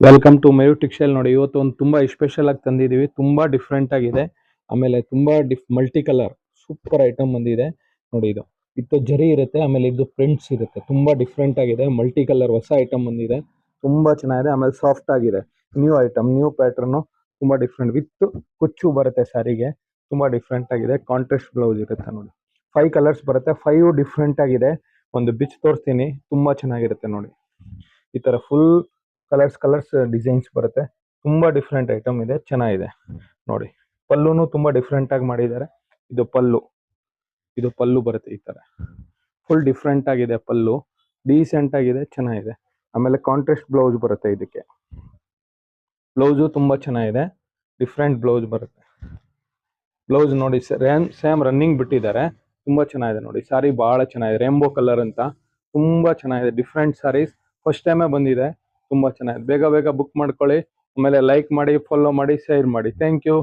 Welcome to Mayur ಟಿಕ್ಸ್ಟೈಲ್. ನೋಡಿ, ಇವತ್ತು ಒಂದು ತುಂಬಾ ಸ್ಪೆಷಲ್ ಆಗಿ ತಂದಿದೀವಿ. ತುಂಬಾ ಡಿಫ್ರೆಂಟ್ ಆಗಿದೆ. ಆಮೇಲೆ ತುಂಬಾ ಮಲ್ಟಿ ಕಲರ್ ಸೂಪರ್ ಐಟಮ್ ಬಂದಿದೆ. ನೋಡಿ, ಇದು ಜರಿ ಇರುತ್ತೆ, ಆಮೇಲೆ ಇದು ಪ್ರಿಂಟ್ಸ್ ಇರುತ್ತೆ. ತುಂಬಾ ಡಿಫ್ರೆಂಟ್ ಆಗಿದೆ. ಮಲ್ಟಿ ಕಲರ್ ಹೊಸ ಐಟಮ್ ಬಂದಿದೆ. ತುಂಬಾ ಚೆನ್ನಾಗಿದೆ. ಆಮೇಲೆ ಸಾಫ್ಟ್ ಆಗಿದೆ. New item, new pattern. ತುಂಬಾ ಡಿಫ್ರೆಂಟ್ ವಿತ್ ಕುಚ್ಚು ಬರುತ್ತೆ ಸ್ಯಾರಿಗೆ. ತುಂಬಾ ಡಿಫ್ರೆಂಟ್ ಆಗಿದೆ. ಕಾಂಟ್ರಾಸ್ಟ್ ಬ್ಲೌಸ್ ಇರುತ್ತೆ. ನೋಡಿ, 5 ಕಲರ್ಸ್ ಬರುತ್ತೆ. 5 ಡಿಫ್ರೆಂಟ್ ಆಗಿದೆ. ಒಂದು ಬಿಚ್ ತೋರಿಸ್ತೀನಿ. ತುಂಬಾ ಚೆನ್ನಾಗಿರುತ್ತೆ. ನೋಡಿ, ಈ ತರ ಫುಲ್ ಕಲರ್ಸ್ ಡಿಸೈನ್ಸ್ ಬರುತ್ತೆ. ತುಂಬಾ ಡಿಫ್ರೆಂಟ್ ಐಟಮ್ ಇದೆ, ಚೆನ್ನಾಗಿದೆ. ನೋಡಿ, ಪಲ್ಲುನು ತುಂಬಾ ಡಿಫ್ರೆಂಟ್ ಆಗಿ ಮಾಡಿದ್ದಾರೆ. ಇದು ಪಲ್ಲು ಬರುತ್ತೆ. ಈ ತರ ಫುಲ್ ಡಿಫ್ರೆಂಟ್ ಆಗಿದೆ. ಪಲ್ಲು ಡೀಸೆಂಟ್ ಆಗಿದೆ, ಚೆನ್ನಾಗಿದೆ. ಆಮೇಲೆ ಕಾಂಟ್ರಾಸ್ಟ್ ಬ್ಲೌಸ್ ಬರುತ್ತೆ. ಇದಕ್ಕೆ ಬ್ಲೌಸು ತುಂಬಾ ಚೆನ್ನಾಗಿದೆ. ಡಿಫ್ರೆಂಟ್ ಬ್ಲೌಸ್ ಬರುತ್ತೆ. ಬ್ಲೌಸ್ ನೋಡಿ, ಸೇಮ್ ರನ್ನಿಂಗ್ ಬಿಟ್ಟಿದ್ದಾರೆ. ತುಂಬಾ ಚೆನ್ನಾಗಿದೆ. ನೋಡಿ, ಸಾರಿ ಬಹಳ ಚೆನ್ನಾಗಿದೆ. ರೇಂಬೋ ಕಲರ್ ಅಂತ ತುಂಬಾ ಚೆನ್ನಾಗಿದೆ. ಡಿಫ್ರೆಂಟ್ ಸಾರೀಸ್ ಫಸ್ಟ್ ಟೈಮೇ ಬಂದಿದೆ. ತುಂಬಾ ಚೆನ್ನಾಗಿದೆ. ಬೇಗ ಬೇಗ ಬುಕ್ ಮಾಡ್ಕೊಳ್ಳಿ. ಆಮೇಲೆ ಲೈಕ್ ಮಾಡಿ, ಫಾಲೋ ಮಾಡಿ, ಶೇರ್ ಮಾಡಿ. Thank you.